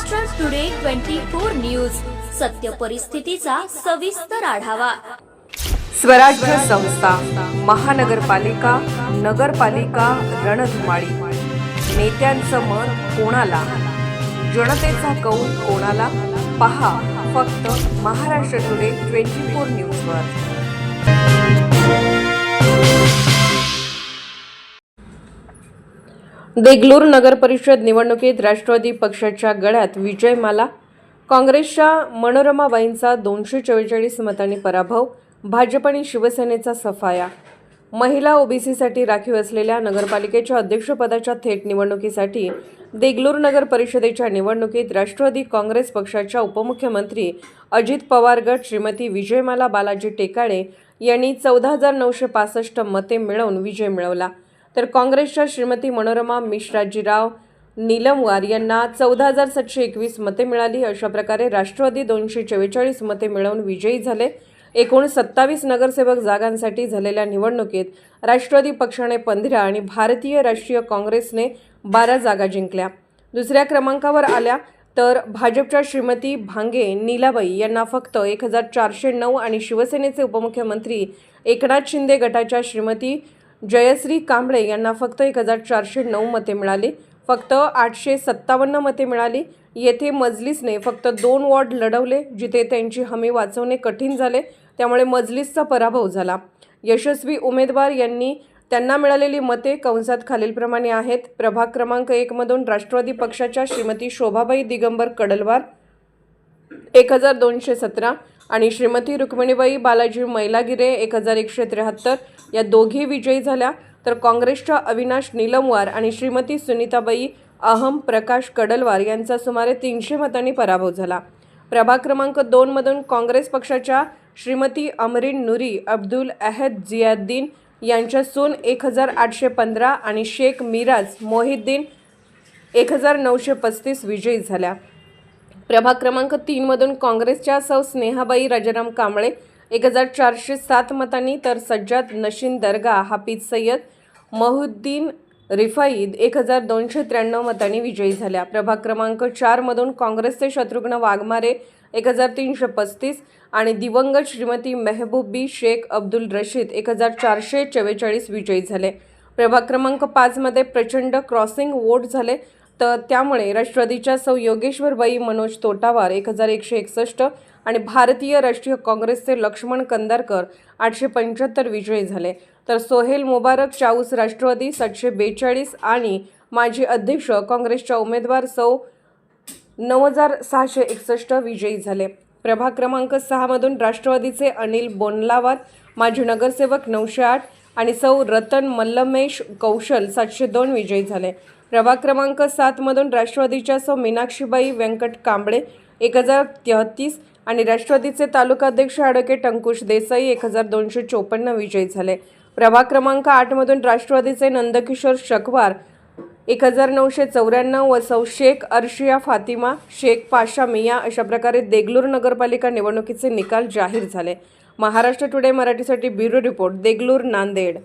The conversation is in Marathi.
महाराष्ट्र टुडे 24 न्यूज, सत्य परिस्थितीचा सविस्तर आढावा। स्वराज्य संस्था, महानगरपालिका, नगरपालिका रणधुमाळी। नेत्यांचं मन कोणाला, जनतेचा कौल कोणाला? पहा फक्त महाराष्ट्र टुडे 24 न्यूजवर। देगलूर नगर परिषद निवडणुकीत राष्ट्रवादी पक्षाच्या गळ्यात विजयमाला। काँग्रेसच्या मनोरमाबाईंचा 244 मतांनी पराभव। भाजप आणि शिवसेनेचा सफाया। महिला ओबीसीसाठी राखीव असलेल्या नगरपालिकेच्या अध्यक्षपदाच्या थेट निवडणुकीसाठी देगलूर नगर परिषदेच्या निवडणुकीत राष्ट्रवादी काँग्रेस पक्षाच्या उपमुख्यमंत्री अजित पवार गट श्रीमती विजयमाला बालाजी टेकाळे यांनी 14,965 मते मिळवून विजय मिळवला, तर काँग्रेसच्या श्रीमती मनोरमा मिश्राजीराव निलमवार यांना 14,721 मते मिळाली। अशा प्रकारे राष्ट्रवादी 244 मते मिळवून विजयी झाले। एकूण 27 नगरसेवक जागांसाठी झालेल्या निवडणुकीत राष्ट्रवादी पक्षाने 15 आणि भारतीय राष्ट्रीय काँग्रेसने 12 जागा जिंकल्या। दुसऱ्या क्रमांकावर आल्या तर भाजपच्या श्रीमती भांगे नीलाबाई यांना फक्त 1,409 आणि शिवसेनेचे उपमुख्यमंत्री एकनाथ शिंदे गटाच्या श्रीमती जयश्री कांबळे यांना फक्त 1,409 मते मिळाली। फक्त 857 मते मिळाली। येथे मजलिसने फक्त 2 वॉर्ड लढवले, जिथे त्यांची हमी वाचवणे कठीण झाले, त्यामुळे मजलिसचा पराभव झाला। यशस्वी उमेदवार यांनी त्यांना मिळालेली मते कंसात खालीलप्रमाणे आहेत। प्रभाग क्रमांक 1 मधून राष्ट्रवादी पक्षाच्या श्रीमती शोभाबाई दिगंबर कडलवार 1,217 आणि श्रीमती रुक्मिणीबाई बालाजी मैलागिरे 1,173 या दोघी विजयी झाल्या, तर काँग्रेसच्या अविनाश निलमवार आणि श्रीमती सुनीताबाई अहम प्रकाश कडलवार यांचा सुमारे 300 मतांनी पराभव झाला। प्रभाग क्रमांक 2 मधून काँग्रेस पक्षाच्या श्रीमती अमरीन नुरी अब्दुल अहद जियाद्दीन यांच्या सून 1,815 आणि शेख मिराज मोहिद्दीन 1,935 विजयी झाल्या। प्रभाग क्रमांक 3 मधून काँग्रेसच्या सौ स्नेहाबाई राजाराम कांबळे 1,407 मतांनी, तर सज्जाद नशीन दर्गा हाफिज सय्यद महुद्दीन रिफाई 1,293 मतांनी विजयी झाल्या। प्रभाग क्रमांक 4 मधून काँग्रेसचे शत्रुघ्न वाघमारे 1,335 आणि दिवंगत श्रीमती मेहबूबी शेख अब्दुल रशीद 1,444 विजयी झाले। प्रभाग क्रमांक 5 मध्ये प्रचंड क्रॉसिंग वोट झाले, तर त्यामुळे राष्ट्रवादीच्या सौ योगेश्वरबाई मनोज तोटावार 1,161 आणि भारतीय राष्ट्रीय काँग्रेसचे लक्ष्मण कंदारकर 875 विजयी झाले, तर सोहेल मुबारक चाऊस राष्ट्रवादी 742 आणि माजी अध्यक्ष काँग्रेसच्या उमेदवार सौ 9,661 विजयी झाले। प्रभाग क्रमांक 6 मधून राष्ट्रवादीचे अनिल बोनलावार माजी नगरसेवक 908 आणि सौ रतन मल्लमेश कौशल 702 विजयी झाले। प्रभाग क्रमांक 7 मधून राष्ट्रवादीच्या सौ मीनाक्षीबाई व्यंकट कांबळे 1,033 आणि राष्ट्रवादीचे तालुकाध्यक्ष ॲडव्होकेट अंकुश देसाई 1,254 विजयी झाले। प्रभाग क्रमांक 8 मधून राष्ट्रवादीचे नंदकिशोर शकवार 1,994 व सौ शेख अर्शिया फातिमा शेख पाशा मिया। अशा प्रकारे देगलूर नगरपालिका निवडणुकीचे निकाल जाहीर झाले। महाराष्ट्र टुडे मराठीसाठी ब्युरो रिपोर्ट, देगलूर, नांदेड।